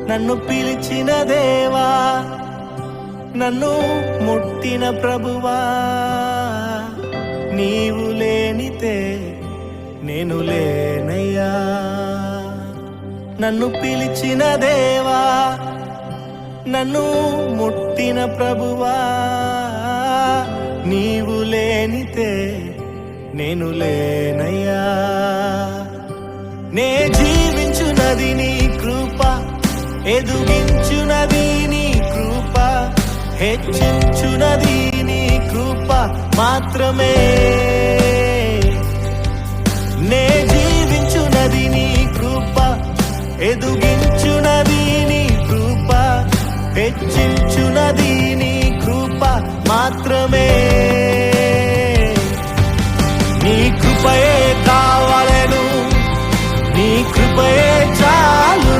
నన్ను పిలిచిన దేవా, నన్ను ముట్టిన ప్రభువా, నీవు లేనితే నేను లేనయ్యా. నన్ను పిలిచిన దేవా, నన్ను ముట్టిన ప్రభువా, నీవు లేనితే నేను లేనయ్యా. నే జీవించునది నీ కృప, ఎదుగించునది నీ కృప, హెచ్చించునది నీ కృప మాత్రమే. నే జీవించునది నీ కృప, ఎదుగించునది నీ కృప, హెచ్చించునది నీ కృప మాత్రమే. నీ కృపయే